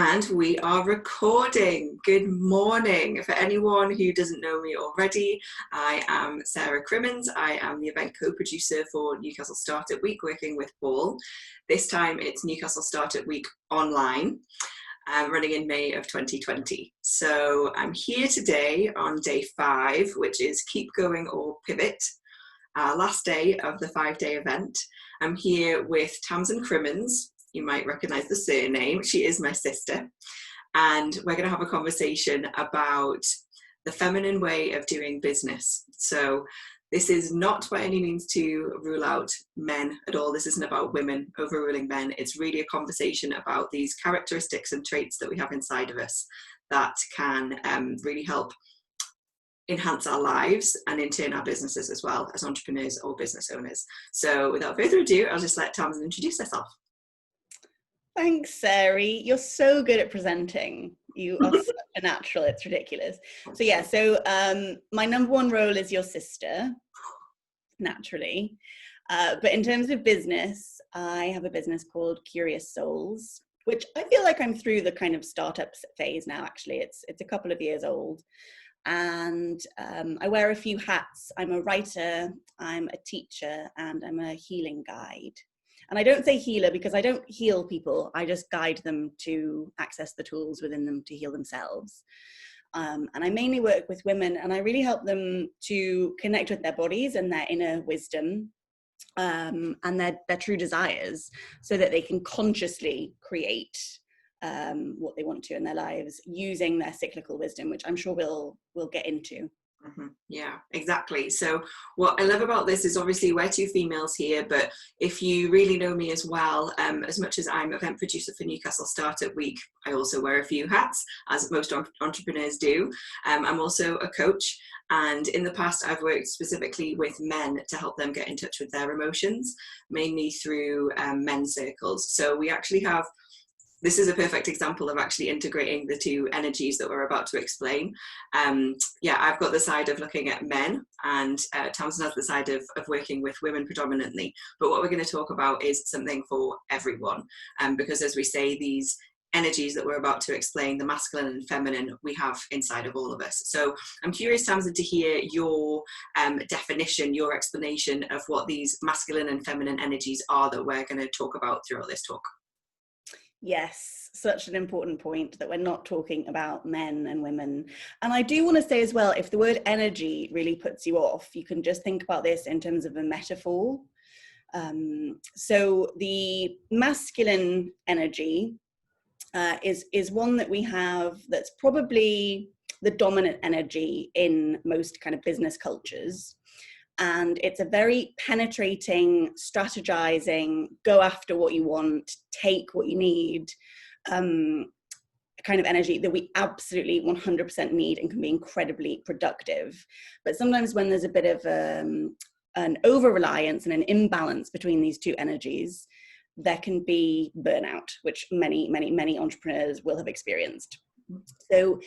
And we are recording. Good morning. For anyone who doesn't know me already, I am Sarah Crimmens. I am the event co-producer for Newcastle Startup Week, working with Paul. This time it's Newcastle Startup Week online, running in May of 2020. So I'm here today on day 5, which is Keep Going or Pivot, our last day of the 5-day event. I'm here with Tamsin Crimmens. You might recognize the surname. She is my sister. And we're going to have a conversation about the feminine way of doing business. So this is not by any means to rule out men at all. This isn't about women overruling men. It's really a conversation about these characteristics and traits that we have inside of us that can really help enhance our lives and in turn our businesses as well as entrepreneurs or business owners. So without further ado, I'll just let Tamsin introduce herself. Thanks, Sarah. You're so good at presenting. You are such a natural. It's ridiculous. So yeah, my number one role is your sister, naturally. But in terms of business, I have a business called Curious Souls, which I feel like I'm through the kind of startup phase now, actually. It's a couple of years old. And I wear a few hats. I'm a writer, I'm a teacher, and I'm a healing guide. And I don't say healer because I don't heal people. I just guide them to access the tools within them to heal themselves. And I mainly work with women, and I really help them to connect with their bodies and their inner wisdom and their true desires, so that they can consciously create what they want to in their lives using their cyclical wisdom, which I'm sure we'll get into. Mm-hmm. Yeah, exactly. So what I love about this is obviously we're two females here, but if you really know me as well, as much as I'm event producer for Newcastle Startup Week, I also wear a few hats, as most entrepreneurs do. I'm also a coach, and in the past I've worked specifically with men to help them get in touch with their emotions, mainly through men's circles. So we actually have, this is a perfect example of actually integrating the two energies that we're about to explain. I've got the side of looking at men, and Tamsin has the side of working with women predominantly. But what we're going to talk about is something for everyone. Because as we say, these energies that we're about to explain, the masculine and feminine, we have inside of all of us. So I'm curious, Tamsin, to hear your definition, your explanation of what these masculine and feminine energies are that we're going to talk about throughout this talk. Yes, such an important point that we're not talking about men and women. And I do want to say as well, if the word energy really puts you off, you can just think about this in terms of a metaphor. So the masculine energy is one that we have that's probably the dominant energy in most kind of business cultures. And it's a very penetrating, strategizing, go after what you want, take what you need, kind of energy that we absolutely 100% need and can be incredibly productive. But sometimes when there's a bit of an over-reliance and an imbalance between these two energies, there can be burnout, which many entrepreneurs will have experienced. So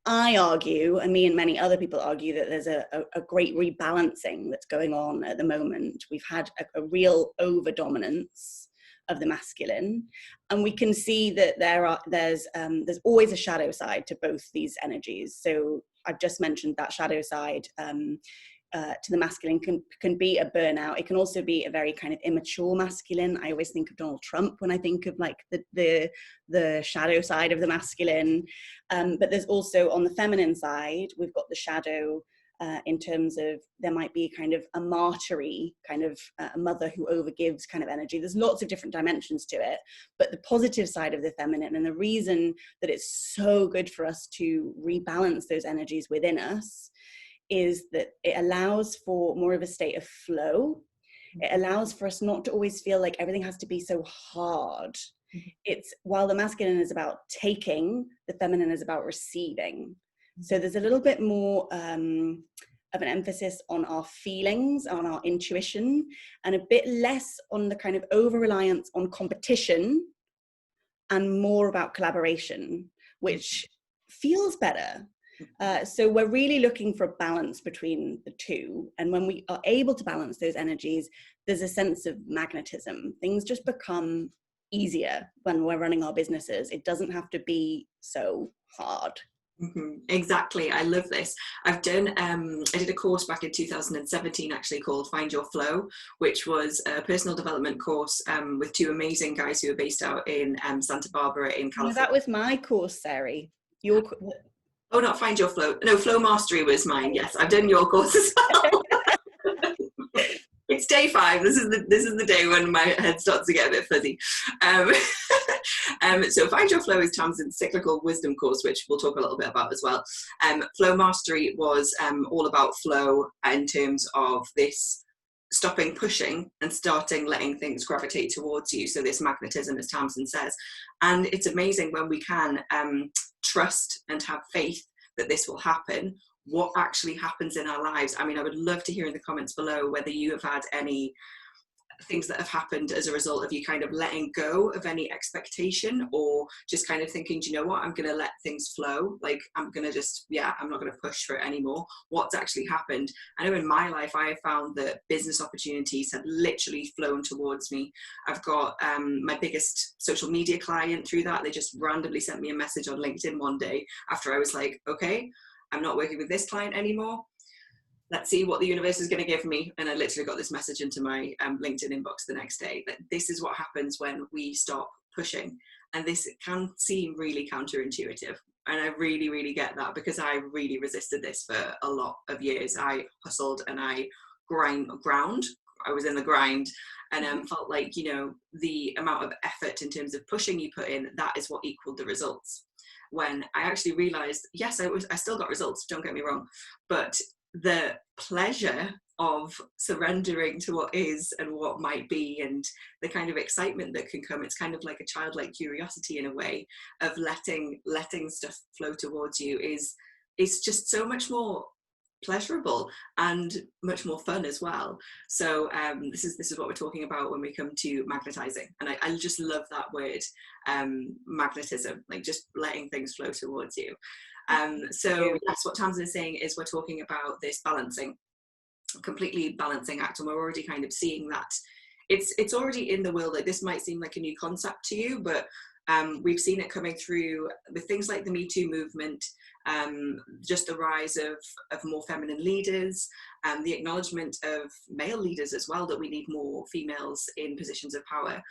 I argue, and me and many other people argue, that there's a great rebalancing that's going on at the moment. We've had a real over-dominance of the masculine, and we can see that there's always a shadow side to both these energies. So I've just mentioned that shadow side to the masculine can be a burnout. It can also be a very kind of immature masculine. I always think of Donald Trump when I think of like the shadow side of the masculine. But there's also on the feminine side, we've got the shadow in terms of there might be kind of a martyry, kind of a mother who overgives kind of energy. There's lots of different dimensions to it, but the positive side of the feminine, and the reason that it's so good for us to rebalance those energies within us, is that it allows for more of a state of flow. It allows for us not to always feel like everything has to be so hard. It's, while the masculine is about taking, the feminine is about receiving. So there's a little bit more of an emphasis on our feelings, on our intuition, and a bit less on the kind of over-reliance on competition and more about collaboration, which feels better. So we're really looking for a balance between the two. And when we are able to balance those energies, there's a sense of magnetism. Things just become easier when we're running our businesses. It doesn't have to be so hard. Exactly. I love this. I've done I did a course back in 2017 actually called Find Your Flow, which was a personal development course with two amazing guys who are based out in Santa Barbara in California. No, that was my course, Sarah. Oh, not Find Your Flow. No, Flow Mastery was mine. Yes, I've done your course as well. It's day 5. This is the day when my head starts to get a bit fuzzy. So Find Your Flow is Tamsin's cyclical wisdom course, which we'll talk a little bit about as well. Flow Mastery was all about flow in terms of this stopping pushing and starting letting things gravitate towards you. So this magnetism, as Tamsin says. And it's amazing when we can trust and have faith that this will happen, what actually happens in our lives. I mean, I would love to hear in the comments below whether you have had any things that have happened as a result of you kind of letting go of any expectation, or just kind of thinking, do you know what, I'm going to let things flow. Like, I'm going to just, I'm not going to push for it anymore. What's actually happened? I know in my life, I have found that business opportunities have literally flown towards me. I've got my biggest social media client through that. They just randomly sent me a message on LinkedIn one day after I was like, okay, I'm not working with this client anymore. Let's see what the universe is going to give me. And I literally got this message into my LinkedIn inbox the next day. That this is what happens when we stop pushing. And this can seem really counterintuitive. And I really, really get that, because I really resisted this for a lot of years. I hustled and I ground. I was in the grind, and felt like, you know, the amount of effort in terms of pushing you put in, that is what equaled the results. When I actually realized, yes, I still got results, don't get me wrong, but the pleasure of surrendering to what is and what might be, and the kind of excitement that can come, it's kind of like a childlike curiosity in a way of letting stuff flow towards you, is just so much more pleasurable and much more fun as well. So this is what we're talking about when we come to magnetizing, and I just love that word, magnetism, like just letting things flow towards you. So that's what Tamsin is saying, is we're talking about this completely balancing act, and we're already kind of seeing that it's already in the world. Like, this might seem like a new concept to you, but we've seen it coming through with things like the Me Too movement, just the rise of more feminine leaders, and the acknowledgement of male leaders as well, that we need more females in positions of power,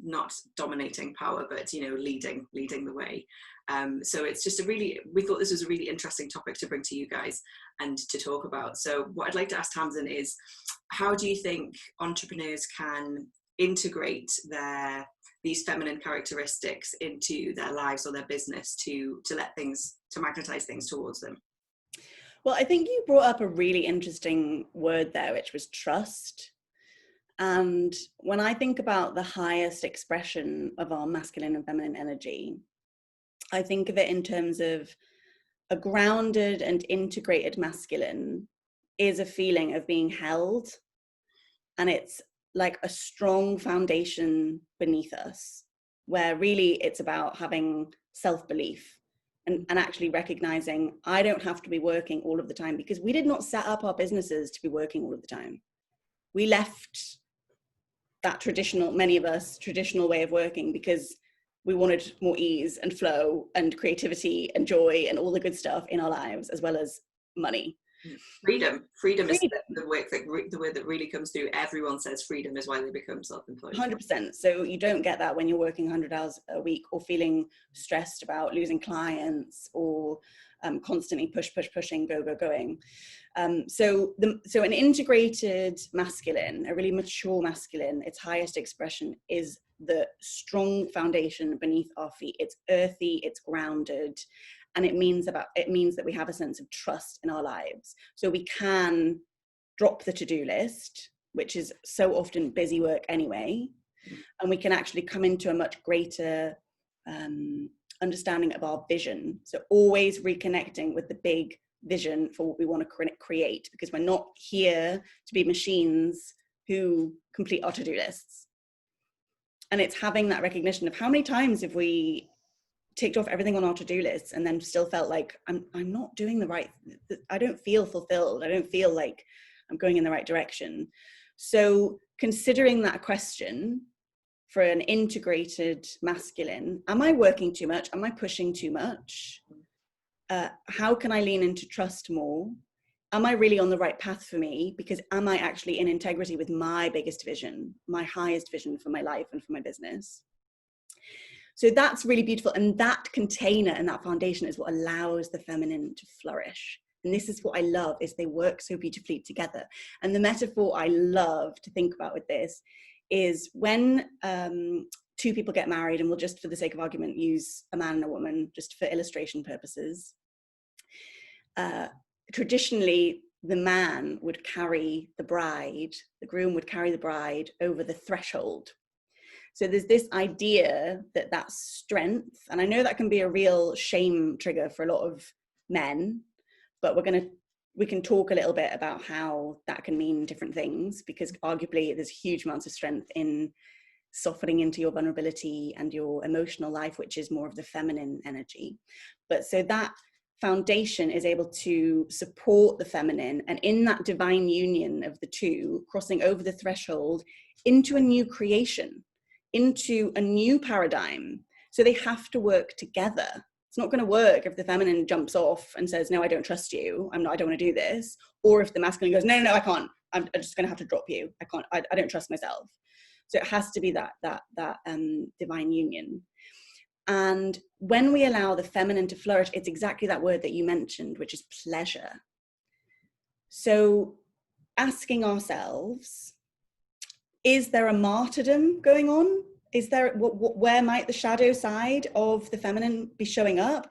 not dominating power, but, you know, leading the way. So it's just we thought this was a really interesting topic to bring to you guys and to talk about. So what I'd like to ask Tamsin is, how do you think entrepreneurs can integrate these feminine characteristics into their lives or their business to magnetize things towards them? Well, I think you brought up a really interesting word there, which was trust. And when I think about the highest expression of our masculine and feminine energy, I think of it in terms of a grounded and integrated masculine is a feeling of being held, and it's like a strong foundation beneath us, where really it's about having self-belief and actually recognizing I don't have to be working all of the time, because we did not set up our businesses to be working all of the time. We left that many of us traditional way of working because we wanted more ease and flow and creativity and joy and all the good stuff in our lives, as well as money. Freedom is the word that really comes through. Everyone says freedom is why they become self-employed. 100%. So you don't get that when you're working 100 hours a week, or feeling stressed about losing clients, or constantly pushing, going. So an integrated masculine, a really mature masculine, its highest expression is the strong foundation beneath our feet. It's earthy, it's grounded, and it means that we have a sense of trust in our lives. So we can drop the to-do list, which is so often busy work anyway, and we can actually come into a much greater understanding of our vision. So always reconnecting with the big vision for what we want to create, because we're not here to be machines who complete our to-do lists. And it's having that recognition of how many times have we ticked off everything on our to-do lists and then still felt like I'm not doing the right, I don't feel fulfilled, I don't feel like I'm going in the right direction. So considering that question for an integrated masculine, am I working too much? Am I pushing too much? How can I lean into trust more? Am I really on the right path for me? Because am I actually in integrity with my biggest vision, my highest vision for my life and for my business? So that's really beautiful. And that container and that foundation is what allows the feminine to flourish. And this is what I love, is they work so beautifully together. And the metaphor I love to think about with this is when two people get married, and we'll just, for the sake of argument, use a man and a woman, just for illustration purposes. Traditionally, the man would carry the bride, the groom would carry the bride over the threshold. So there's this idea that that's strength. And I know that can be a real shame trigger for a lot of men, but we can talk a little bit about how that can mean different things, because arguably there's huge amounts of strength in softening into your vulnerability and your emotional life, which is more of the feminine energy. But so that foundation is able to support the feminine, and in that divine union of the two, crossing over the threshold into a new creation, into a new paradigm. So they have to work together. It's not going to work if the feminine jumps off and says, no, I don't trust you. I don't want to do this. Or if the masculine goes, no, I can't. I'm just going to have to drop you. I don't trust myself. So it has to be that divine union. And when we allow the feminine to flourish, it's exactly that word that you mentioned, which is pleasure. So asking ourselves, is there a martyrdom going on? Is there, where might the shadow side of the feminine be showing up?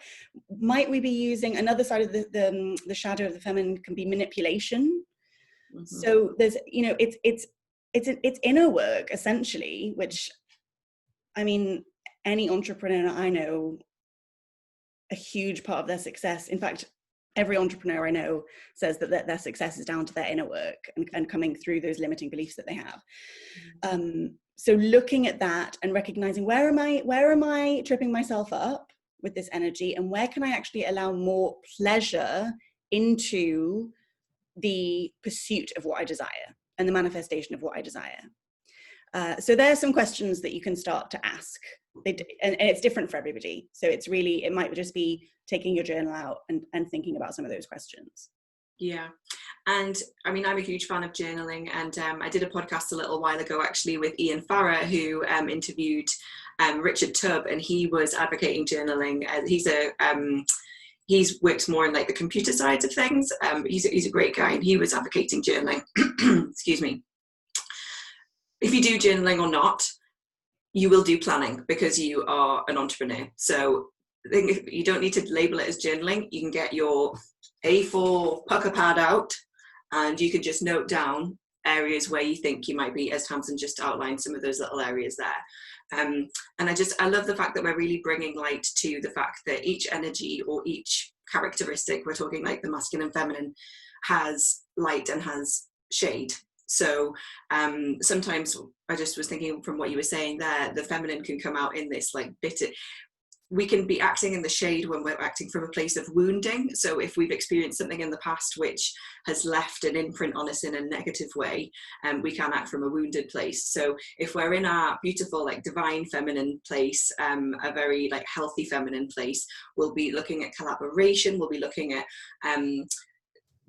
Might we be using another side of the shadow of the feminine can be manipulation? Mm-hmm. So there's, it's inner work essentially, which, I mean, any entrepreneur I know, a huge part of their success, in fact, every entrepreneur I know says that their success is down to their inner work and coming through those limiting beliefs that they have. So looking at that and recognizing, where am I tripping myself up with this energy, and where can I actually allow more pleasure into the pursuit of what I desire and the manifestation of what I desire. So there are some questions that you can start to ask, and it's different for everybody. So it's really, it might just be taking your journal out and thinking about some of those questions. Yeah. And I mean, I'm a huge fan of journaling, and I did a podcast a little while ago actually with Ian Farrer, who interviewed Richard Tubb, and he was advocating journaling. He's works more in like the computer side of things. He's a great guy, and he was advocating journaling. Excuse me. If you do journaling or not, you will do planning because you are an entrepreneur. So you don't need to label it as journaling. You can get your A4 pucker pad out, and you can just note down areas where you think you might be, as Tamsin just outlined, some of those little areas there. And I love the fact that we're really bringing light to the fact that each energy or each characteristic, we're talking like the masculine and feminine, has light and has shade. So sometimes I just was thinking from what you were saying there, the feminine can come out in this like bitter. We can be acting in the shade when we're acting from a place of wounding. So if we've experienced something in the past which has left an imprint on us in a negative way, we can act from a wounded place. So if we're in our beautiful, like divine feminine place, a very like healthy feminine place, we'll be looking at collaboration. We'll be looking at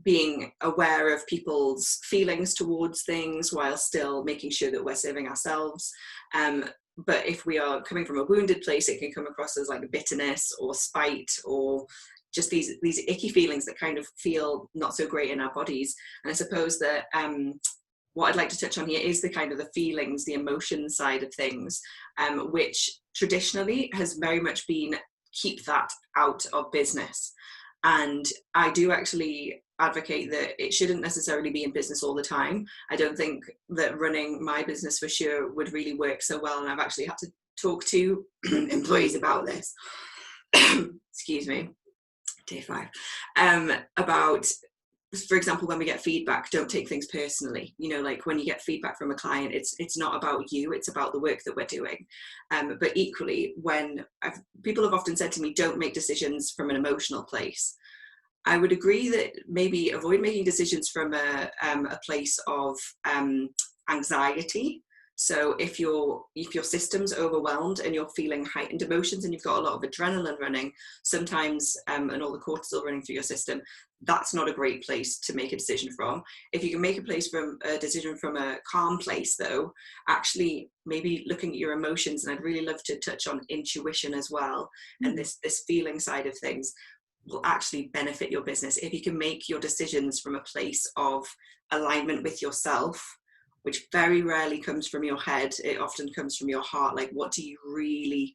being aware of people's feelings towards things while still making sure that we're serving ourselves. But if we are coming from a wounded place, it can come across as like bitterness or spite or just these icky feelings that kind of feel not so great in our bodies. And I suppose that what I'd like to touch on here is the kind of the feelings, the emotion side of things, which traditionally has very much been keep that out of business. And I do actually advocate that it shouldn't necessarily be in business all the time. I don't think that running my business for sure would really work so well. And I've actually had to talk to employees about this. Excuse me, day 5. About, for example, when we get feedback, don't take things personally. You know, like when you get feedback from a client, it's not about you, it's about the work that we're doing. But equally, when people have often said to me, don't make decisions from an emotional place. I would agree that maybe avoid making decisions from a place of anxiety. So if your system's overwhelmed and you're feeling heightened emotions and you've got a lot of adrenaline running sometimes, and all the cortisol running through your system, that's not a great place to make a decision from. If you can make a decision from a calm place, though, actually maybe looking at your emotions, and I'd really love to touch on intuition as well, and this feeling side of things will actually benefit your business. If you can make your decisions from a place of alignment with yourself, which very rarely comes from your head, it often comes from your heart. Like, what really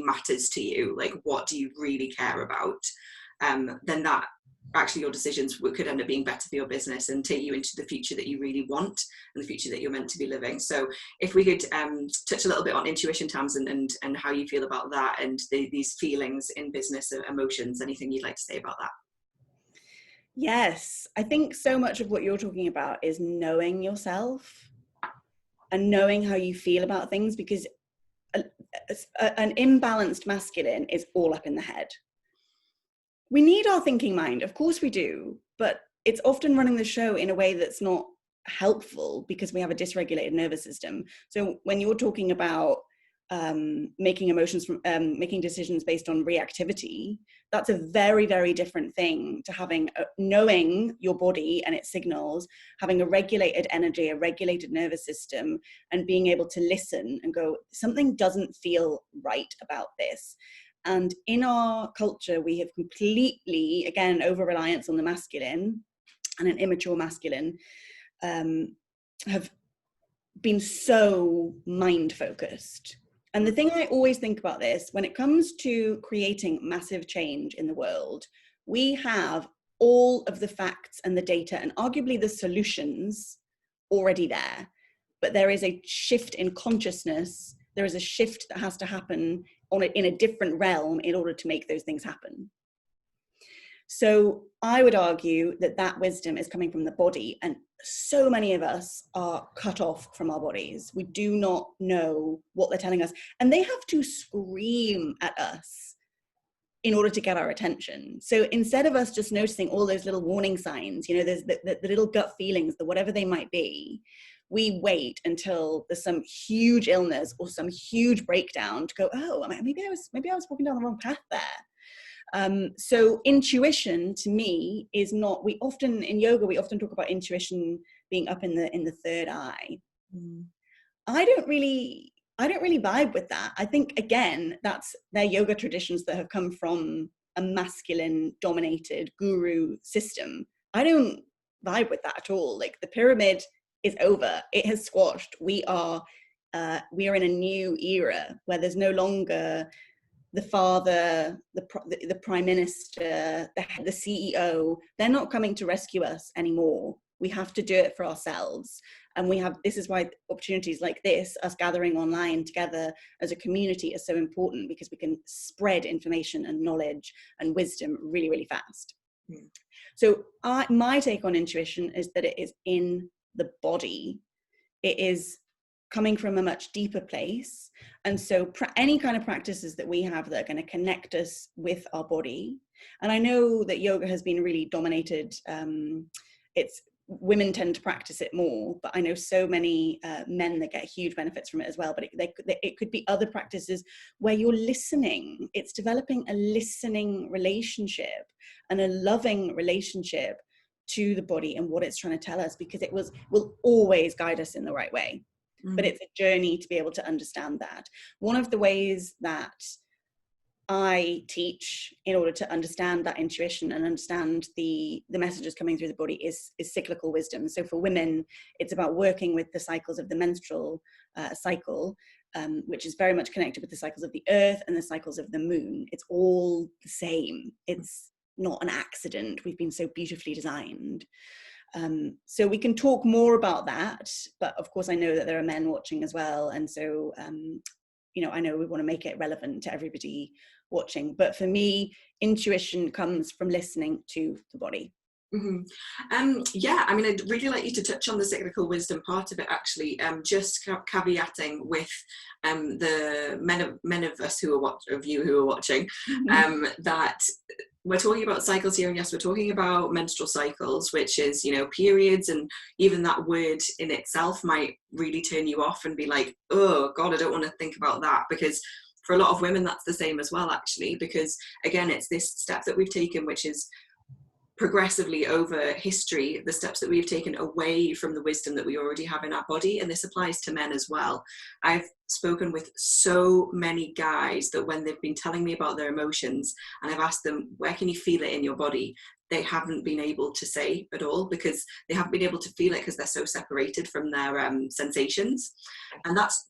matters to you? Like, what do you really care about? Then that actually your decisions could end up being better for your business and take you into the future that you really want and the future that you're meant to be living. So if we could touch a little bit on intuition, Tamsin, and how you feel about that, and these feelings in business, emotions, anything you'd like to say about that? Yes, I think so much of what you're talking about is knowing yourself and knowing how you feel about things, because an imbalanced masculine is all up in the head. We need our thinking mind, of course we do, but it's often running the show in a way that's not helpful because we have a dysregulated nervous system. So when you're talking about making decisions based on reactivity, that's a very, very different thing to having knowing your body and its signals, having a regulated energy, a regulated nervous system, and being able to listen and go, something doesn't feel right about this. And in our culture, we have completely, again, over-reliance on the masculine and an immature masculine, have been so mind-focused. And the thing I always think about this, when it comes to creating massive change in the world, we have all of the facts and the data and arguably the solutions already there. But there is a shift in consciousness. There is a shift that has to happen in a different realm in order to make those things happen. So I would argue that that wisdom is coming from the body, and so many of us are cut off from our bodies. We do not know what they're telling us, and they have to scream at us in order to get our attention. So instead of us just noticing all those little warning signs, you know, there's the little gut feelings, the whatever they might be, we wait until there's some huge illness or some huge breakdown to go, oh, maybe I was walking down the wrong path there. So intuition to me is not, in yoga, we often talk about intuition being up in the third eye. I don't really vibe with that. I think, again, they're yoga traditions that have come from a masculine dominated guru system. I don't vibe with that at all. Like, the pyramid is over. It has squashed. We are in a new era where there's no longer the father, the prime minister, the CEO. They're not coming to rescue us anymore. We have to do it for ourselves. And this is why opportunities like this, us gathering online together as a community, is so important, because we can spread information and knowledge and wisdom really, really fast. So my take on intuition is that it is in the body. It is coming from a much deeper place. And so any kind of practices that we have that are going to connect us with our body. And I know that yoga has been really dominated. Women tend to practice it more, but I know so many men that get huge benefits from it as well. But it could be other practices where you're listening. It's developing a listening relationship and a loving relationship to the body and what it's trying to tell us, because it will always guide us in the right way. But it's a journey to be able to understand that. One of the ways that I teach in order to understand that intuition and understand the messages coming through the body is cyclical wisdom. So for women, it's about working with the cycles of the menstrual cycle, which is very much connected with the cycles of the earth and the cycles of the moon. It's all the same. It's not an accident. We've been so beautifully designed. So we can talk more about that, but of course I know that there are men watching as well, and so I know we want to make it relevant to everybody watching. But for me, intuition comes from listening to the body. Mhm. Yeah, I mean, I'd really like you to touch on the cyclical wisdom part of it, actually. Just caveating with the men of us who are of you who are watching, that we're talking about cycles here, and yes, we're talking about menstrual cycles, which is, you know, periods, and even that word in itself might really turn you off and be like, oh God, I don't want to think about that, because for a lot of women that's the same as well, actually, because again, it's this step that we've taken, which is progressively over history, the steps that we've taken away from the wisdom that we already have in our body. And this applies to men as well. I've spoken with so many guys that when they've been telling me about their emotions and I've asked them, where can you feel it in your body? They haven't been able to say at all, because they haven't been able to feel it because they're so separated from their sensations. And that's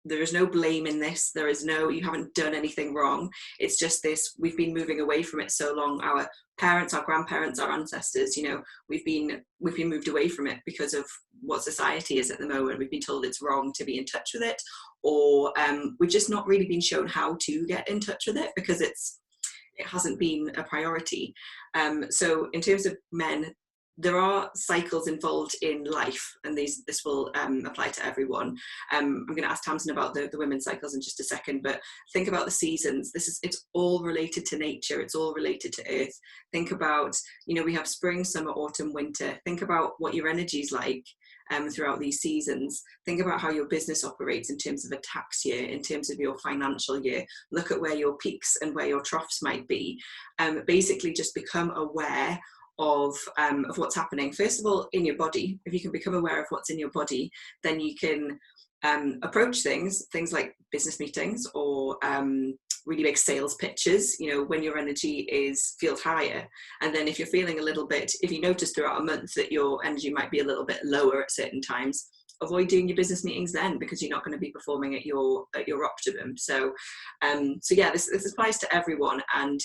there is no blame in this. There is no, you haven't done anything wrong. It's just this, we've been moving away from it so long. Our parents, our grandparents, our ancestors, you know, we've been moved away from it because of what society is at the moment. We've been told it's wrong to be in touch with it, or we've just not really been shown how to get in touch with it because it hasn't been a priority. So in terms of men, there are cycles involved in life, and this will apply to everyone. I'm going to ask Tamsin about the women's cycles in just a second, but think about the seasons. It's all related to nature. It's all related to earth. Think about, you know, we have spring, summer, autumn, winter. Think about what your energy's like throughout these seasons. Think about how your business operates in terms of a tax year, in terms of your financial year. Look at where your peaks and where your troughs might be. Basically just become aware of what's happening, first of all, in your body. If you can become aware of what's in your body, then you can approach things like business meetings or really big sales pitches, you know, when your energy feels higher. And then if you're feeling a little bit, if you notice throughout a month that your energy might be a little bit lower at certain times, avoid doing your business meetings then, because you're not going to be performing at your optimum. So yeah, this applies to everyone. And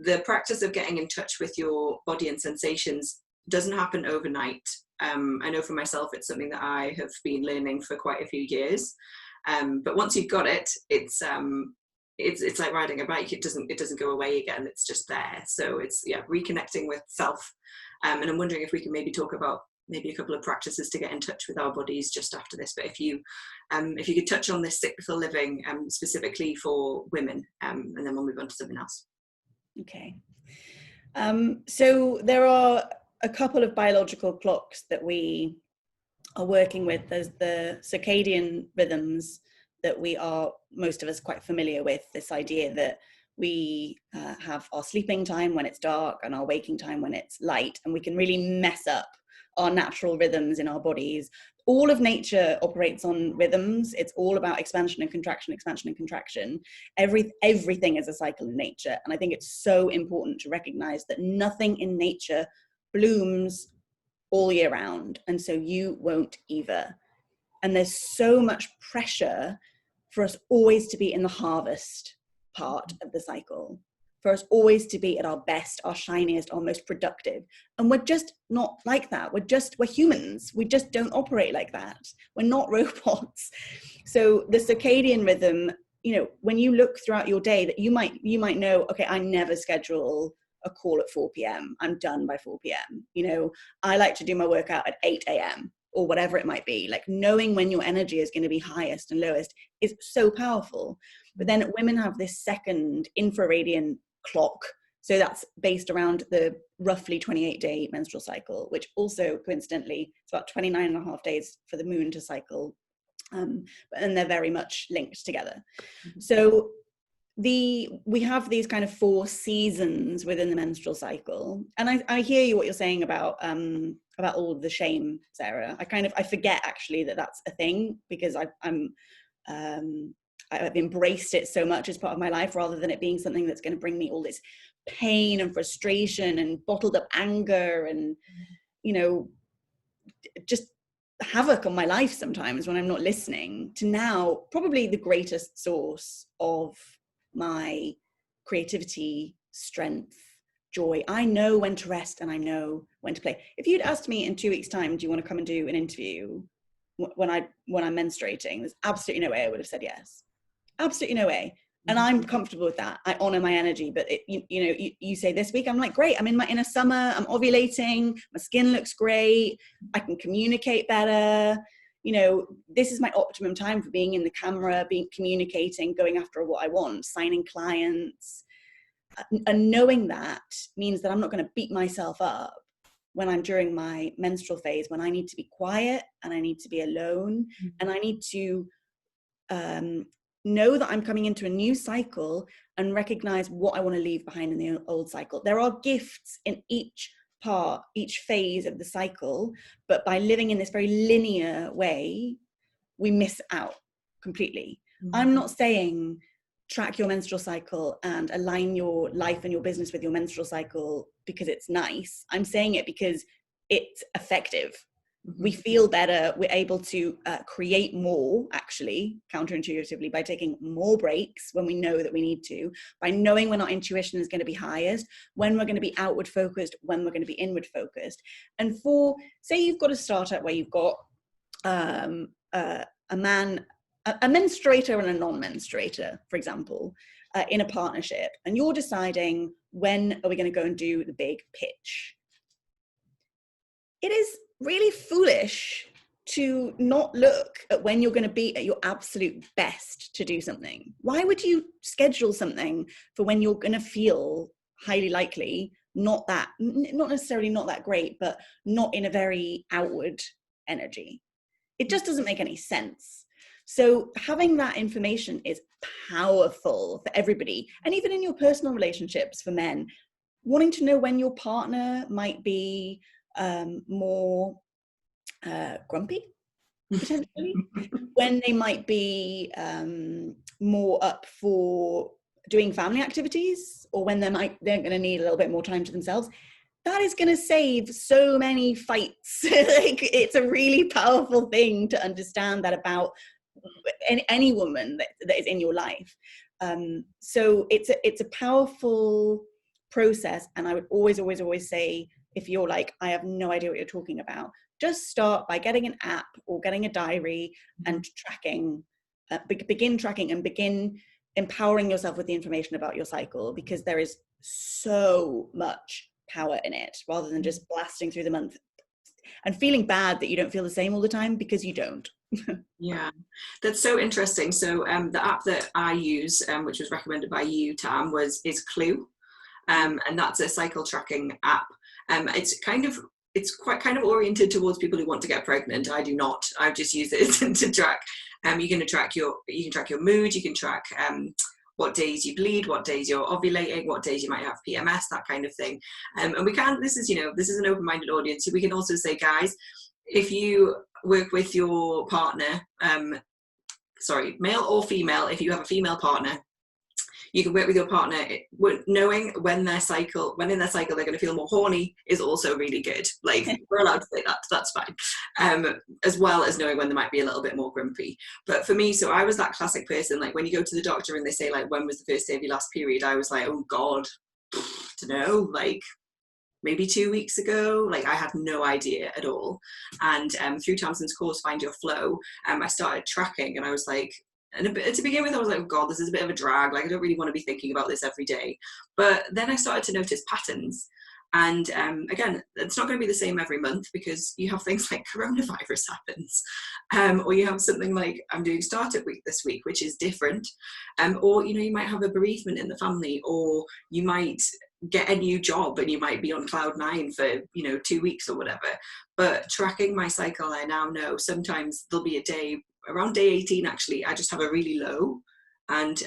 the practice of getting in touch with your body and sensations doesn't happen overnight. I know for myself, it's something that I have been learning for quite a few years. But once you've got it, it's like riding a bike. It doesn't go away again. It's just there. So it's, yeah, reconnecting with self. And I'm wondering if we can maybe talk about maybe a couple of practices to get in touch with our bodies just after this. But if you could touch on this cyclical living specifically for women, and then we'll move on to something else. Okay. So there are a couple of biological clocks that we are working with. There's the circadian rhythms that most of us quite familiar with, this idea that we have our sleeping time when it's dark and our waking time when it's light, and we can really mess up our natural rhythms in our bodies. All of nature operates on rhythms. It's all about expansion and contraction, expansion and contraction. Everything is a cycle in nature. And I think it's so important to recognize that nothing in nature blooms all year round. And so you won't either. And there's so much pressure for us always to be in the harvest part of the cycle, for us always to be at our best, our shiniest, our most productive. And we're just not like that. We're humans. We just don't operate like that. We're not robots. So the circadian rhythm, you know, when you look throughout your day, that you might know, okay, I never schedule a call at 4 p.m. I'm done by 4 p.m. You know, I like to do my workout at 8 a.m. or whatever it might be. Like, knowing when your energy is going to be highest and lowest is so powerful. But then women have this second infraradian clock. So that's based around the roughly 28-day menstrual cycle, which also coincidentally, it's about 29 and a half days for the moon to cycle. But then they're very much linked together. So we have these kind of 4 seasons within the menstrual cycle. And I hear you, what you're saying about all of the shame, Sarah. I forget actually that that's a thing, because I've embraced it so much as part of my life, rather than it being something that's going to bring me all this pain and frustration and bottled up anger and, you know, just havoc on my life sometimes when I'm not listening, to now probably the greatest source of my creativity, strength, joy. I know when to rest and I know when to play. If you'd asked me in 2 weeks' time, do you want to come and do an interview when I'm menstruating, there's absolutely no way I would have said yes. Absolutely no way. And I'm comfortable with that. I honor my energy, but you say this week, I'm like, great. I'm in my inner summer. I'm ovulating. My skin looks great. I can communicate better. This is my optimum time for being in the camera, communicating, going after what I want, signing clients. And knowing that means that I'm not going to beat myself up when I'm during my menstrual phase, when I need to be quiet and I need to be alone, and I need to know that I'm coming into a new cycle and recognize what I want to leave behind in the old cycle. There are gifts in each phase of the cycle, but by living in this very linear way, we miss out completely. I'm not saying track your menstrual cycle and align your life and your business with your menstrual cycle because it's nice. I'm saying it because it's effective. We feel better. We're able to create more, actually, counterintuitively, by taking more breaks when we know that we need to, by knowing when our intuition is going to be highest, when we're going to be outward focused, when we're going to be inward focused. And say you've got a startup where you've got a menstruator and a non-menstruator, for example, in a partnership, and you're deciding when are we going to go and do the big pitch. It is really foolish to not look at when you're going to be at your absolute best to do something. Why would you schedule something for when you're going to feel highly likely not necessarily not that great, but not in a very outward energy? It just doesn't make any sense. So having that information is powerful for everybody. And even in your personal relationships for men, wanting to know when your partner might be more grumpy, potentially, when they might be more up for doing family activities, or when they're going to need a little bit more time to themselves. That is going to save so many fights. Like, it's a really powerful thing to understand that about any woman that is in your life. So it's a powerful process. And I would always say, if you're like, I have no idea what you're talking about, just start by getting an app or getting a diary and tracking, begin tracking and begin empowering yourself with the information about your cycle, because there is so much power in it, rather than just blasting through the month and feeling bad that you don't feel the same all the time, because you don't. Yeah, that's so interesting. So the app that I use, which was recommended by you, Tam, is Clue. And that's a cycle tracking app. It's quite kind of oriented towards people who want to get pregnant. I do not. I just use it to track. You can track your mood. You can track what days you bleed, what days you're ovulating, what days you might have PMS, that kind of thing. And we can. This is an open-minded audience. So we can also say, guys, if you work with your partner, male or female, if you have a female partner, you can work with your partner. Knowing when in their cycle they're going to feel more horny is also really good. Like, we're allowed to say that, that's fine. As well as knowing when they might be a little bit more grumpy. But for me, so I was that classic person, like when you go to the doctor and they say, like, when was the first day of your last period? I was like, oh God, don't know, like maybe 2 weeks ago. Like, I had no idea at all. And through Tamsin's course, Find Your Flow, I started tracking, and I was like, and to begin with, I was like, oh God, this is a bit of a drag. Like, I don't really want to be thinking about this every day. But then I started to notice patterns. And again, it's not going to be the same every month, because you have things like coronavirus happens. Or you have something like, I'm doing startup week this week, which is different. Or, you might have a bereavement in the family, or you might get a new job and you might be on cloud 9 for 2 weeks or whatever. But tracking my cycle, I now know sometimes there'll be a day around day 18, actually, I just have a really low. And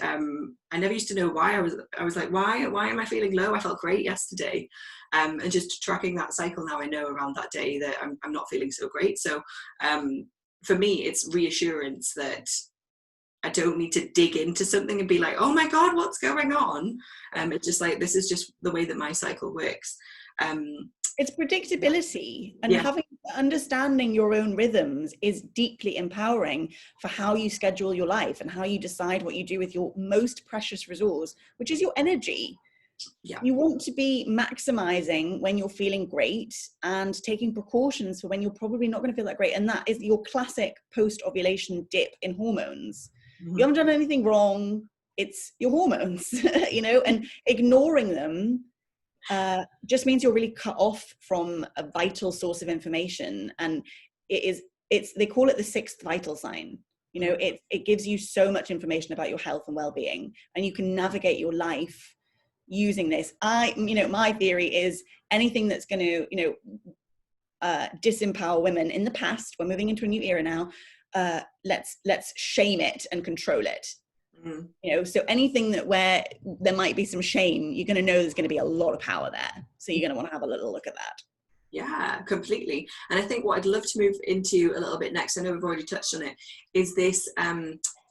I never used to know why. I was like, why am I feeling low? I felt great yesterday. And just tracking that cycle now, I know around that day that I'm not feeling so great. So for me, it's reassurance that I don't need to dig into something and be like, oh my God, what's going on? It's just like, this is just the way that my cycle works. It's predictability, and understanding your own rhythms is deeply empowering for how you schedule your life and how you decide what you do with your most precious resource, which is your energy. Yeah. You want to be maximizing when you're feeling great and taking precautions for when you're probably not going to feel that great. And that is your classic post-ovulation dip in hormones. Mm-hmm. You haven't done anything wrong. it's your hormones, you know, and ignoring them just means you're really cut off from a vital source of information. And they call it the sixth vital sign. You know, it gives you so much information about your health and well-being, and you can navigate your life using this. My theory is anything that's going to, disempower women in the past, we're moving into a new era now, let's shame it and control it. You know, so anything that where there might be some shame, you're going to know there's going to be a lot of power there. So you're going to want to have a little look at that. Yeah, completely. And I think what I'd love to move into a little bit next, I know we've already touched on it, is this,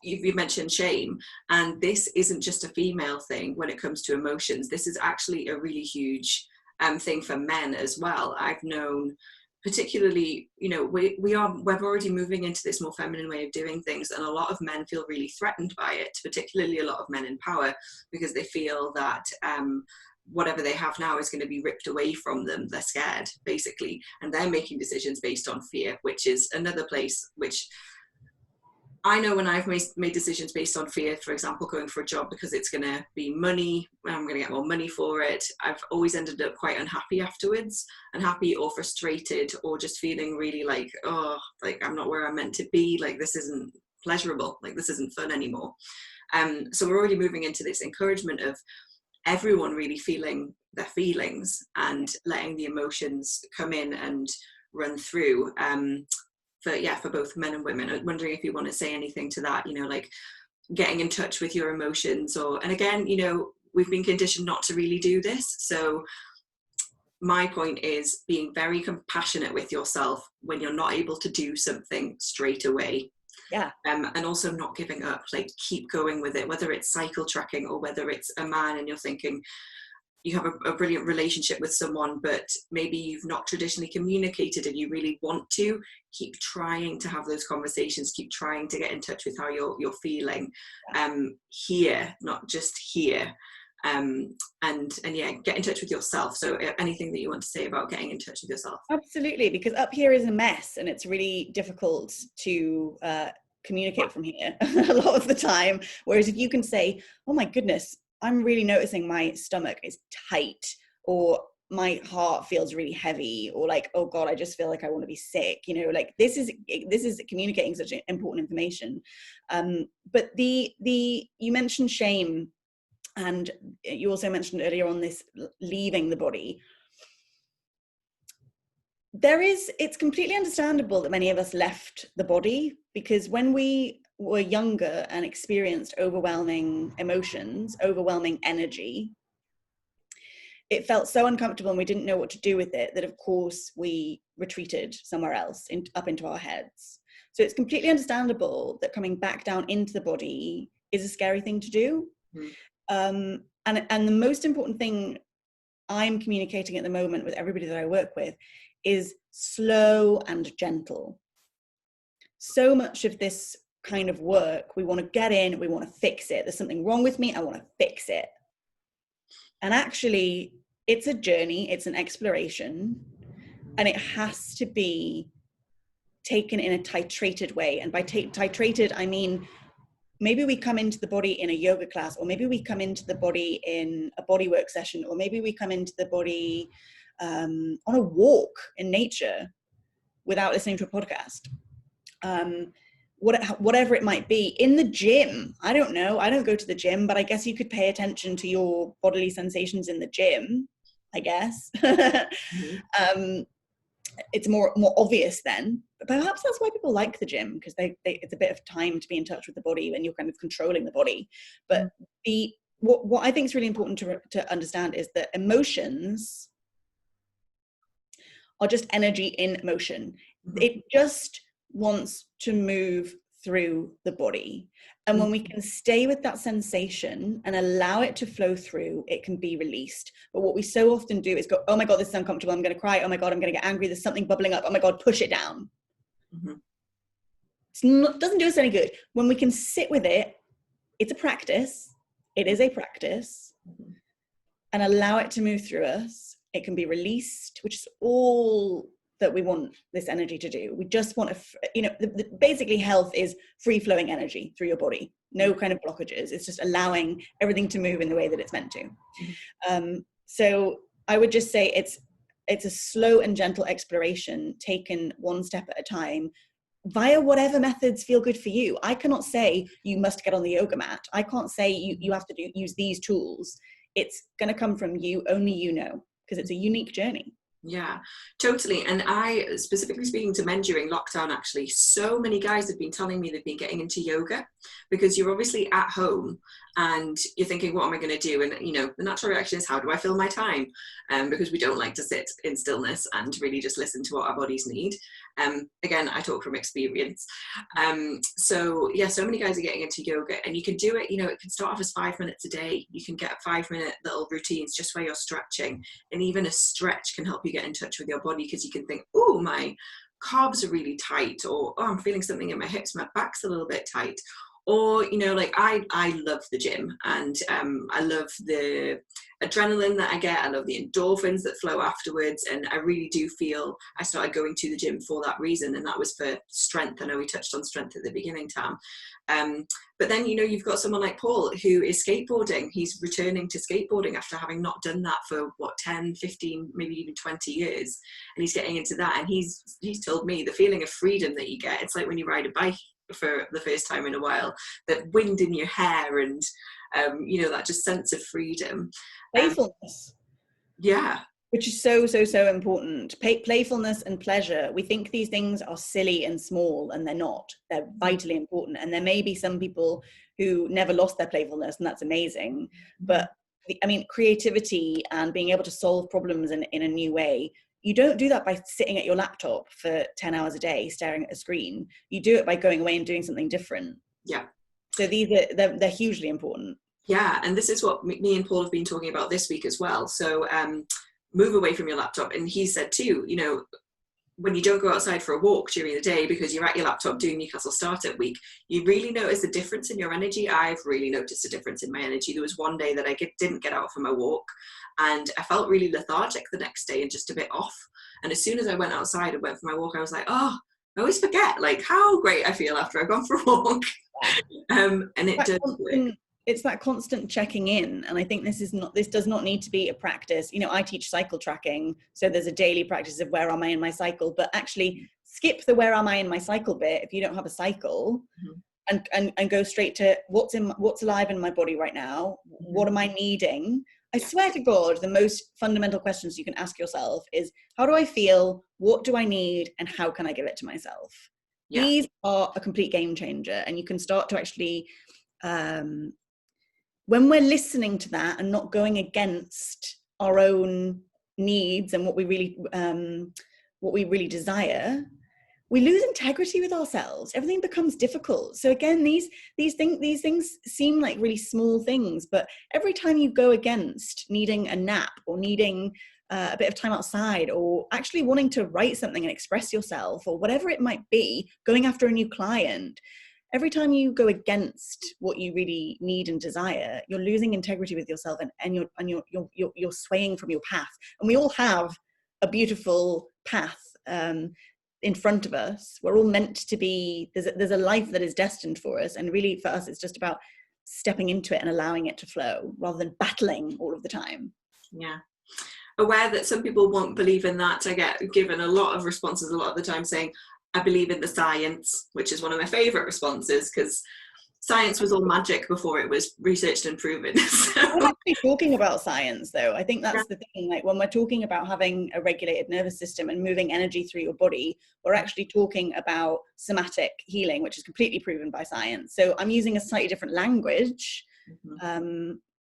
you've mentioned shame, and this isn't just a female thing when it comes to emotions. This is actually a really huge thing for men as well. I've known, particularly, you know, we're already moving into this more feminine way of doing things, and a lot of men feel really threatened by it, particularly a lot of men in power, because they feel that whatever they have now is going to be ripped away from them. They're scared, basically, and they're making decisions based on fear, which is another place which I know when I've made decisions based on fear, for example, going for a job because it's going to be money, I'm going to get more money for it, I've always ended up quite unhappy afterwards, unhappy or frustrated, or just feeling really like, oh, like I'm not where I'm meant to be, like this isn't pleasurable, like this isn't fun anymore. So we're already moving into this encouragement of everyone really feeling their feelings and letting the emotions come in and run through. For both men and women. I'm wondering if you want to say anything to that, you know, like getting in touch with your emotions, and again, you know, we've been conditioned not to really do this. So my point is being very compassionate with yourself when you're not able to do something straight away. Yeah. And also not giving up, like keep going with it, whether it's cycle tracking or whether it's a man and you're thinking, you have a brilliant relationship with someone, but maybe you've not traditionally communicated and you really want to, keep trying to have those conversations, keep trying to get in touch with how you're feeling, here, not just here. And yeah, get in touch with yourself. So anything that you want to say about getting in touch with yourself? Absolutely, because up here is a mess and it's really difficult to communicate from here a lot of the time. Whereas if you can say, oh my goodness, I'm really noticing my stomach is tight, or my heart feels really heavy, or like, oh God, I just feel like I want to be sick. You know, like this is communicating such important information. But you mentioned shame, and you also mentioned earlier on this leaving the body. It's completely understandable that many of us left the body, because when we were younger and experienced overwhelming emotions, overwhelming energy, it felt so uncomfortable and we didn't know what to do with it that of course we retreated somewhere else, up into our heads. So it's completely understandable that coming back down into the body is a scary thing to do. And the most important thing I'm communicating at the moment with everybody that I work with is slow and gentle. So much of this kind of work, we want to get in, we want to fix it. There's something wrong with me, I want to fix it. And actually, it's a journey, it's an exploration, and it has to be taken in a titrated way. And by titrated, I mean, maybe we come into the body in a yoga class, or maybe we come into the body in a bodywork session, or maybe we come into the body on a walk in nature without listening to a podcast. Whatever it might be, in the gym. I don't know, I don't go to the gym, but I guess you could pay attention to your bodily sensations in the gym, I guess. It's more obvious then, but perhaps that's why people like the gym, because it's a bit of time to be in touch with the body when you're kind of controlling the body. But what I think is really important to understand is that emotions are just energy in motion. It just wants to move through the body. And when we can stay with that sensation and allow it to flow through, it can be released. But what we so often do is go, oh my God, this is uncomfortable, I'm going to cry, oh my God, I'm going to get angry, there's something bubbling up, oh my God, push it down. It doesn't do us any good. When we can sit with it, it's a practice, it is a practice, and allow it to move through us, it can be released, which is all that we want this energy to do. We just want to, basically health is free flowing energy through your body, no kind of blockages. It's just allowing everything to move in the way that it's meant to. So I would just say it's a slow and gentle exploration taken one step at a time via whatever methods feel good for you. I cannot say you must get on the yoga mat. I can't say you have to use these tools. It's going to come from you, only you know, because it's a unique journey. Yeah, totally. And I, specifically speaking to men during lockdown, actually, so many guys have been telling me they've been getting into yoga, because you're obviously at home and you're thinking, what am I going to do? And, you know, the natural reaction is, how do I fill my time? Because we don't like to sit in stillness and really just listen to what our bodies need. Again, I talk from experience. So yeah, so many guys are getting into yoga, and you can do it, you know, it can start off as 5 minutes a day. You can get 5-minute little routines just where you're stretching, and even a stretch can help you get in touch with your body, because you can think, oh, my calves are really tight, or oh, I'm feeling something in my hips, my back's a little bit tight. Or, you know, like I love the gym, and I love the adrenaline that I get. I love the endorphins that flow afterwards. And I really do feel I started going to the gym for that reason. And that was for strength. I know we touched on strength at the beginning, Tam. But then, you know, you've got someone like Paul who is skateboarding. He's returning to skateboarding after having not done that for 10, 15, maybe even 20 years. And he's getting into that. And he's told me the feeling of freedom that you get, it's like when you ride a bike for the first time in a while, that wind in your hair, and you know, that just sense of freedom, playfulness, which is so important. Playfulness and pleasure. We think these things are silly and small, and they're not. They're vitally important. And there may be some people who never lost their playfulness, and that's amazing. But I mean, creativity and being able to solve problems in a new way, you don't do that by sitting at your laptop for 10 hours a day staring at a screen. You do it by going away and doing something different. Yeah. So they're hugely important. Yeah, and this is what me and Paul have been talking about this week as well. So move away from your laptop. And he said too, you know, when you don't go outside for a walk during the day because you're at your laptop doing Newcastle Startup Week, you really notice a difference in your energy. I've really noticed a difference in my energy. There was one day that I didn't get out for my walk, and I felt really lethargic the next day and just a bit off. And as soon as I went outside and went for my walk, I was like, oh, I always forget like how great I feel after I've gone for a walk. And it does work. It's that constant checking in. And I think this does not need to be a practice. You know, I teach cycle tracking. So there's a daily practice of where am I in my cycle, but actually skip the where am I in my cycle bit if you don't have a cycle, and go straight to what's alive in my body right now. What am I needing? I swear to God, the most fundamental questions you can ask yourself is, how do I feel? What do I need? And how can I give it to myself? Yeah. These are a complete game changer. And you can start to actually, when we're listening to that and not going against our own needs and what we really desire, we lose integrity with ourselves. Everything becomes difficult. So again, these things seem like really small things, but every time you go against needing a nap or needing a bit of time outside, or actually wanting to write something and express yourself, or whatever it might be, going after a new client, every time you go against what you really need and desire, you're losing integrity with yourself, and you're swaying from your path. And we all have a beautiful path in front of us. We're all meant to be, there's a life that is destined for us, and really for us it's just about stepping into it and allowing it to flow rather than battling all of the time. Yeah. Aware that some people won't believe in that. I get given a lot of responses a lot of the time saying, I believe in the science, which is one of my favorite responses, because science was all magic before it was researched and proven. So. We're actually talking about science, though. I think that's the thing. Like when we're talking about having a regulated nervous system and moving energy through your body, we're actually talking about somatic healing, which is completely proven by science. So I'm using a slightly different language.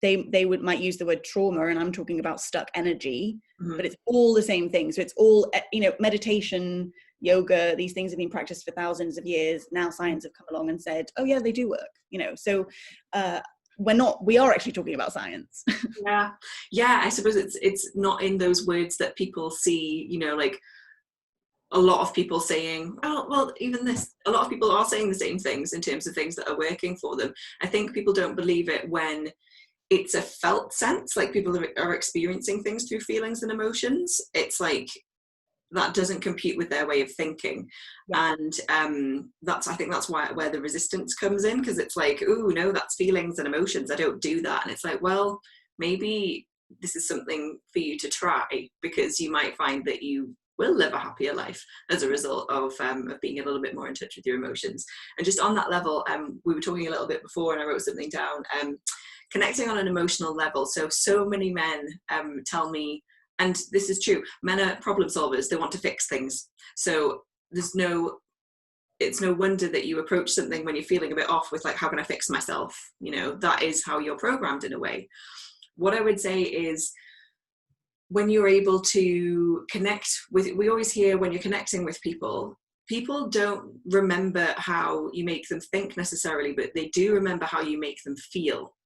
They might use the word trauma, and I'm talking about stuck energy, but it's all the same thing. So it's all, you know, meditation, yoga, these things have been practiced for thousands of years. Now science have come along and said, oh yeah, they do work, you know. So we are actually talking about science. Yeah, I suppose it's not in those words that people see, you know, like a lot of people saying, oh, well, even this, a lot of people are saying the same things in terms of things that are working for them. I think people don't believe it when it's a felt sense, like people are experiencing things through feelings and emotions. It's like that doesn't compute with their way of thinking. Yeah. And I think that's where the resistance comes in, because it's like, oh no, that's feelings and emotions, I don't do that. And it's like, well, maybe this is something for you to try, because you might find that you will live a happier life as a result of being a little bit more in touch with your emotions. And just on that level, we were talking a little bit before, and I wrote something down, connecting on an emotional level. So many men tell me, and this is true, men are problem solvers, they want to fix things. So it's no wonder that you approach something when you're feeling a bit off with like, how can I fix myself? You know, that is how you're programmed in a way. What I would say is, when you're able to connect with, we always hear when you're connecting with people don't remember how you make them think necessarily, but they do remember how you make them feel.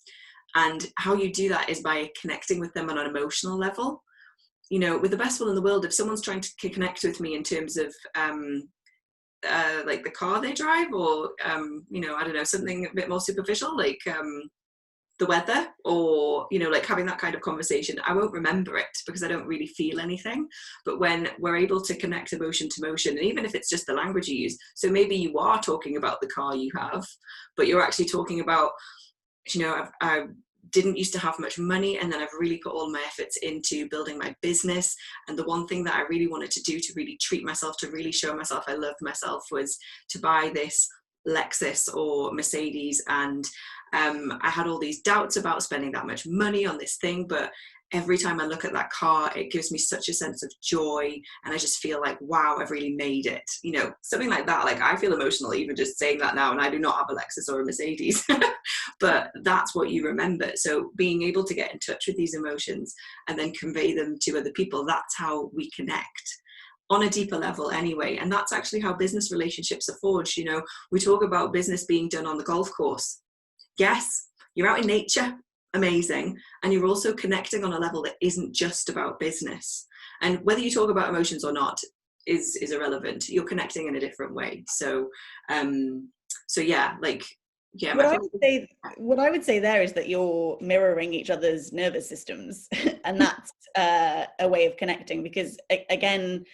And how you do that is by connecting with them on an emotional level. You know, with the best will in the world, if someone's trying to connect with me in terms of like the car they drive, or you know, I don't know, something a bit more superficial, like the weather, or you know, like having that kind of conversation, I won't remember it because I don't really feel anything. But when we're able to connect emotion to motion, and even if it's just the language you use, so maybe you are talking about the car you have, but you're actually talking about, you know, I didn't used to have much money, and then I've really put all my efforts into building my business, and the one thing that I really wanted to do to really treat myself, to really show myself I loved myself, was to buy this Lexus or Mercedes. And I had all these doubts about spending that much money on this thing, but every time I look at that car, it gives me such a sense of joy, and I just feel like, wow, I've really made it, you know, something like that. Like, I feel emotional even just saying that now, and I do not have a Lexus or a Mercedes, but that's what you remember. So being able to get in touch with these emotions and then convey them to other people, that's how we connect on a deeper level anyway. And that's actually how business relationships are forged. You know, we talk about business being done on the golf course. Yes, you're out in nature, amazing, and you're also connecting on a level that isn't just about business. And whether you talk about emotions or not is irrelevant. You're connecting in a different way. So yeah, like, yeah. What I would say there is that you're mirroring each other's nervous systems, and that's a way of connecting, because again,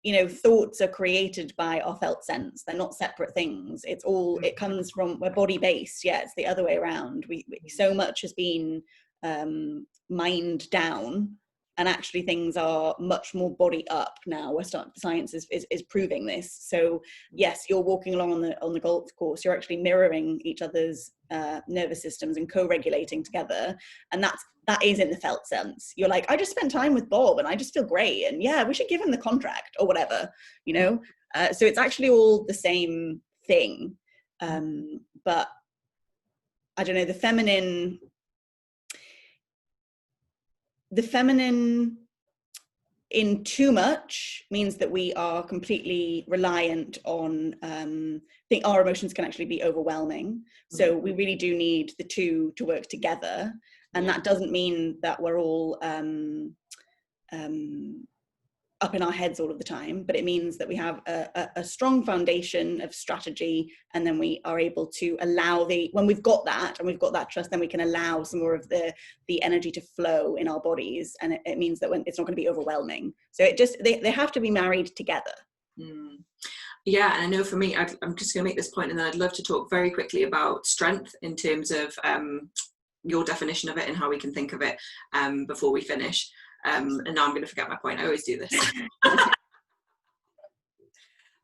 you know, thoughts are created by our felt sense. They're not separate things. It comes from, we're body based. Yeah, it's the other way around. We so much has been mind down, and actually things are much more body up now. Science is proving this. So yes, you're walking along on the golf course, you're actually mirroring each other's nervous systems and co-regulating together, and that is in the felt sense. You're like, I just spent time with Bob and I just feel great, and yeah, we should give him the contract or whatever, you know. So it's actually all the same thing, but I don't know, the feminine in too much means that we are completely reliant on, I think our emotions can actually be overwhelming. So we really do need the two to work together. And that doesn't mean that we're all up in our heads all of the time, but it means that we have a strong foundation of strategy, and then we are able to allow when we've got that and we've got that trust, then we can allow some more of the energy to flow in our bodies, and it means that when it's not going to be overwhelming. So they have to be married together. Yeah, and I know for me, I'm just going to make this point, and then I'd love to talk very quickly about strength in terms of your definition of it and how we can think of it before we finish. And now I'm going to forget my point. I always do this.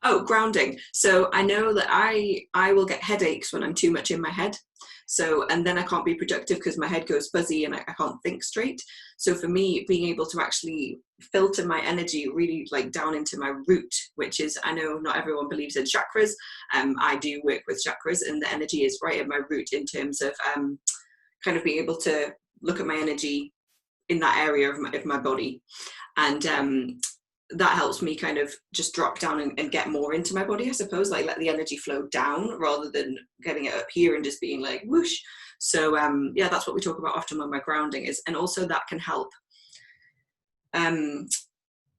Oh, grounding. So I know that I will get headaches when I'm too much in my head. So, and then I can't be productive because my head goes fuzzy and I can't think straight. So for me, being able to actually filter my energy really like down into my root, which is, I know not everyone believes in chakras. I do work with chakras, and the energy is right at my root in terms of kind of being able to look at my energy in that area of my body, and that helps me kind of just drop down and get more into my body, I suppose, like let the energy flow down rather than getting it up here and just being like whoosh. So yeah, that's what we talk about often when we're grounding is, and also that can help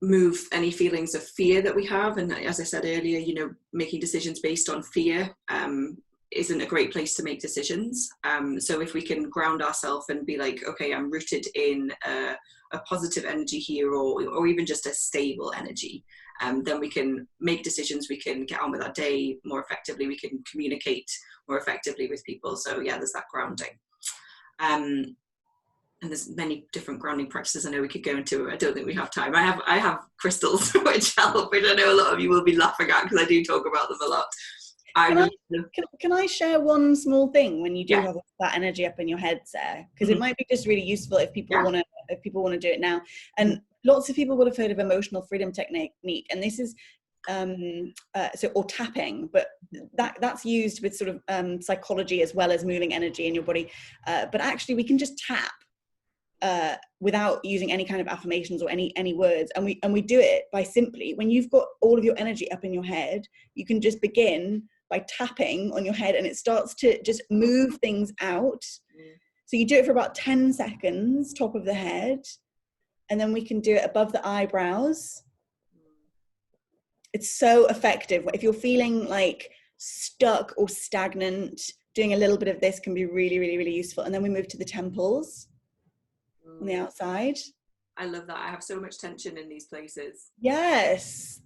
move any feelings of fear that we have. And as I said earlier, you know, making decisions based on fear isn't a great place to make decisions. So if we can ground ourselves and be like, okay, I'm rooted in a positive energy here, or even just a stable energy, then we can make decisions, we can get on with our day more effectively, we can communicate more effectively with people. So yeah, there's that grounding. And there's many different grounding practices I know we could go into. I don't think we have time. I have crystals which help, which I know a lot of you will be laughing at because I do talk about them a lot. Can I share one small thing when you do yeah. have that energy up in your head, Sarah? Because it might be just really useful if people want to do it now. And lots of people would have heard of emotional freedom technique, and this is or tapping, but that's used with sort of psychology as well as moving energy in your body. But actually, we can just tap without using any kind of affirmations or any words, and we do it by simply, when you've got all of your energy up in your head, you can just begin by tapping on your head, and it starts to just move things out. So you do it for about 10 seconds, top of the head, and then we can do it above the eyebrows. It's so effective. If you're feeling like stuck or stagnant, doing a little bit of this can be really, really, really useful. And then we move to the temples on the outside. I love that. I have so much tension in these places. Yes.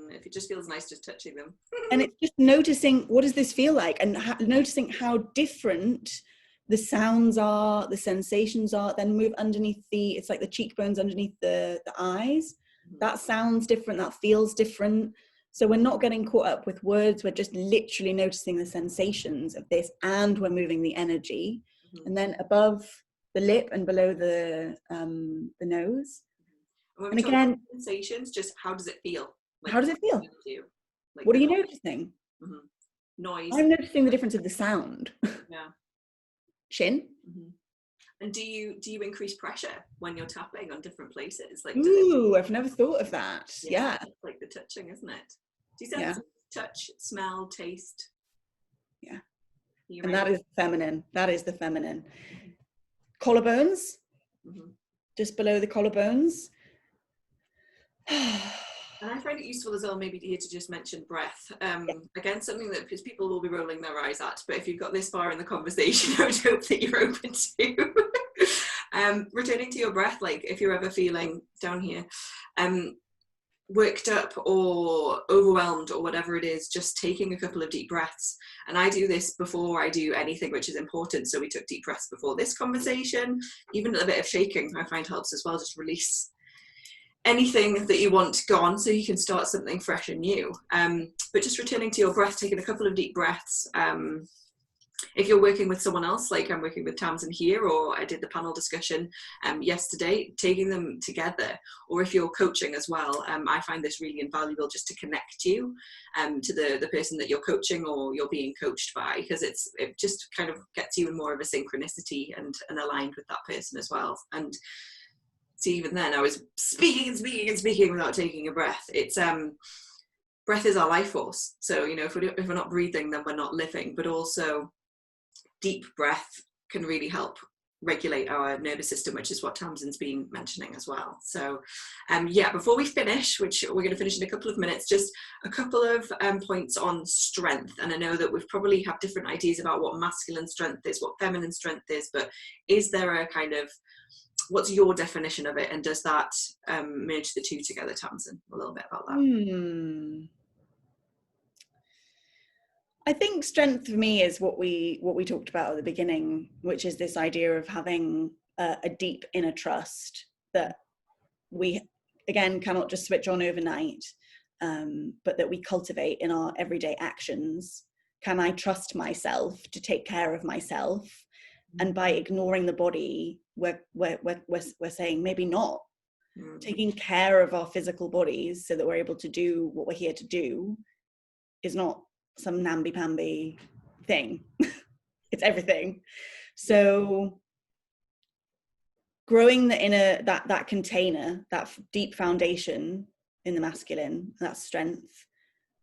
If it just feels nice just touching them. And it's just noticing, what does this feel like? And noticing how different the sounds are, the sensations are. Then move underneath it's like the cheekbones underneath the eyes. That sounds different, that feels different. So we're not getting caught up with words, we're just literally noticing the sensations of this, and we're moving the energy. And then above the lip and below the nose. And again, sensations, just how does it feel? Like, how does it feel? Like, what are you noticing? Noise. I'm noticing the difference of the sound. Yeah. Chin. And do you increase pressure when you're tapping on different places? Like, I've never thought of that. Yeah. It's like the touching, isn't it? Do you sense touch, smell, taste? Yeah. And that is feminine. That is the feminine. Collarbones. Just below the collarbones. And I find it useful as well, maybe here to just mention breath. Again, something that people will be rolling their eyes at, but if you've got this far in the conversation, I would hope that you're open to returning to your breath. Like if you're ever feeling down here, worked up or overwhelmed or whatever it is, just taking a couple of deep breaths. And I do this before I do anything which is important. So we took deep breaths before this conversation. Even a little bit of shaking I find helps as well. Just release anything that you want gone so you can start something fresh and new. But just returning to your breath, taking a couple of deep breaths. If you're working with someone else, like I'm working with Tamsin here, or I did the panel discussion yesterday, taking them together, or if you're coaching as well, I find this really invaluable just to connect you to the person that you're coaching or you're being coached by, because it just kind of gets you in more of a synchronicity and aligned with that person as well. And see, even then I was speaking without taking a breath. It's breath is our life force. So, you know, if we're not breathing, then we're not living. But also deep breath can really help regulate our nervous system, which is what Tamsin's been mentioning as well. So before we finish, which we're going to finish in a couple of minutes, just a couple of points on strength. And I know that we've probably have different ideas about what masculine strength is, what feminine strength is, but is there a kind of, what's your definition of it, and does that merge the two together, Tamsin? A little bit about that. I think strength for me is what we talked about at the beginning, which is this idea of having a deep inner trust that we, again, cannot just switch on overnight, but that we cultivate in our everyday actions. Can I trust myself to take care of myself? And by ignoring the body, we're saying maybe not. Taking care of our physical bodies so that we're able to do what we're here to do is not some namby-pamby thing. It's everything. So growing the inner, that container, that deep foundation in the masculine, that strength,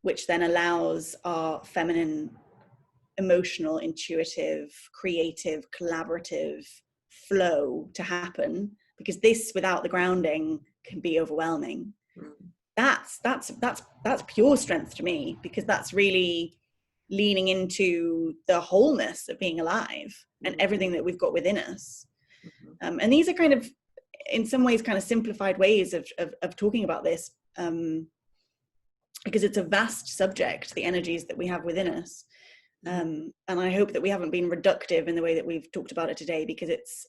which then allows our feminine, emotional, intuitive, creative, collaborative flow to happen, because this without the grounding can be overwhelming. That's pure strength to me, because that's really leaning into the wholeness of being alive and everything that we've got within us. And these are kind of, in some ways, kind of simplified ways of talking about this, because it's a vast subject, the energies that we have within us. And I hope that we haven't been reductive in the way that we've talked about it today, because it's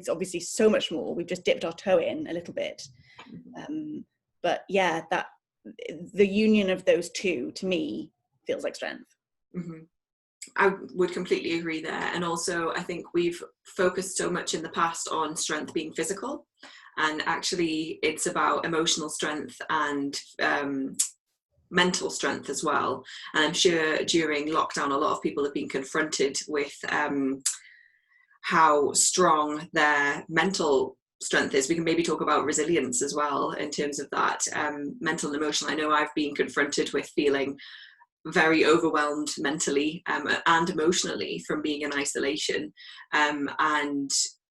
obviously so much more. We've just dipped our toe in a little bit. But yeah, that the union of those two, to me, feels like strength. I would completely agree there. And also, I think we've focused so much in the past on strength being physical, and actually it's about emotional strength and mental strength as well. And I'm sure during lockdown, a lot of people have been confronted with how strong their mental strength is. We can maybe talk about resilience as well in terms of that, mental and emotional. I know I've been confronted with feeling very overwhelmed mentally and emotionally from being in isolation, and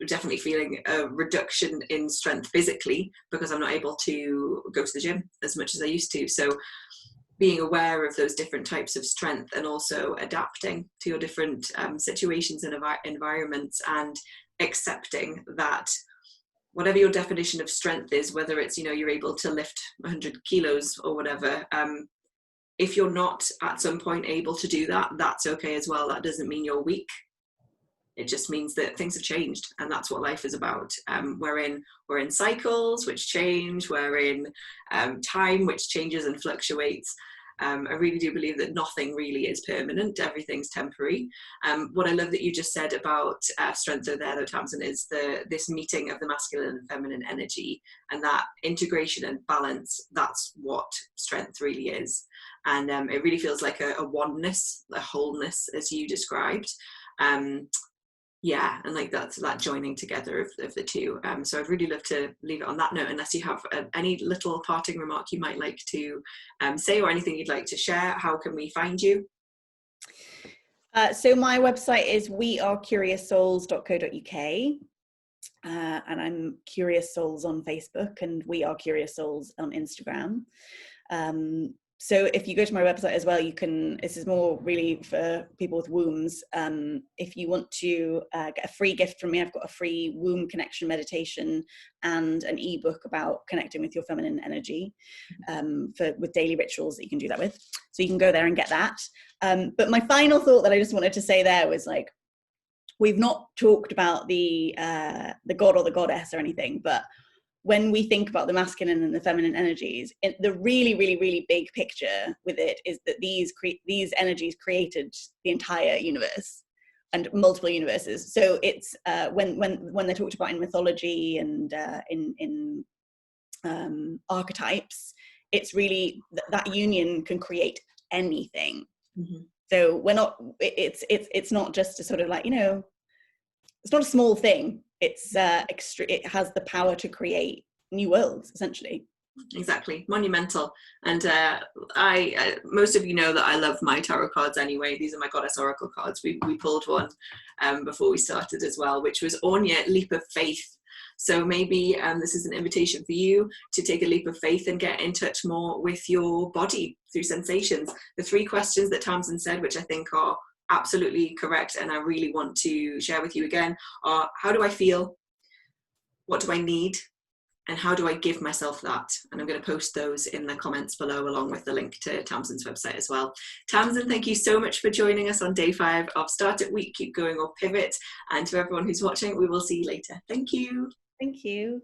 definitely feeling a reduction in strength physically because I'm not able to go to the gym as much as I used to. So being aware of those different types of strength and also adapting to your different situations and environments, and accepting that whatever your definition of strength is, whether it's, you're able to lift 100 kilos or whatever, if you're not at some point able to do that, that's okay as well. That doesn't mean you're weak. It just means that things have changed, and that's what life is about. We're in cycles which change. We're in time which changes and fluctuates. I really do believe that nothing really is permanent. Everything's temporary. What I love that you just said about strength though, Tamsin, is this meeting of the masculine and feminine energy, and that integration and balance. That's what strength really is. And it really feels like a oneness, a wholeness, as you described. Yeah, and like that joining together of the two. So I'd really love to leave it on that note, unless you have any little parting remark you might like to say, or anything you'd like to share. How can we find you? So my website is wearecurioussouls.co.uk, and I'm Curious Souls on Facebook, and We Are Curious Souls on Instagram. So if you go to my website as well, this is more really for people with wombs. If you want to get a free gift from me, I've got a free womb connection meditation and an ebook about connecting with your feminine energy, with daily rituals that you can do that with. So you can go there and get that. But my final thought that I just wanted to say there was, like, we've not talked about the god or the goddess or anything, but when we think about the masculine and the feminine energies, the really, really, really big picture with it is that these energies created the entire universe and multiple universes. So it's when they're talked about in mythology and in archetypes, it's really that union can create anything. So we're not. It's not just a sort of like, it's not a small thing. It's it has the power to create new worlds, essentially. Exactly, monumental. And I most of you know that I love my tarot cards anyway. These are my goddess oracle cards. We pulled one before we started as well, which was Anya, leap of faith. So maybe this is an invitation for you to take a leap of faith and get in touch more with your body through sensations. The 3 questions that Tamsin said, which I think are absolutely correct and I really want to share with you again, are: how do I feel? What do I need? And how do I give myself that? And I'm going to post those in the comments below, along with the link to Tamsin's website as well. Tamsin, thank you so much for joining us on day 5 of Start It Week, Keep Going or Pivot. And to everyone who's watching, we will see you later. Thank you. Thank you.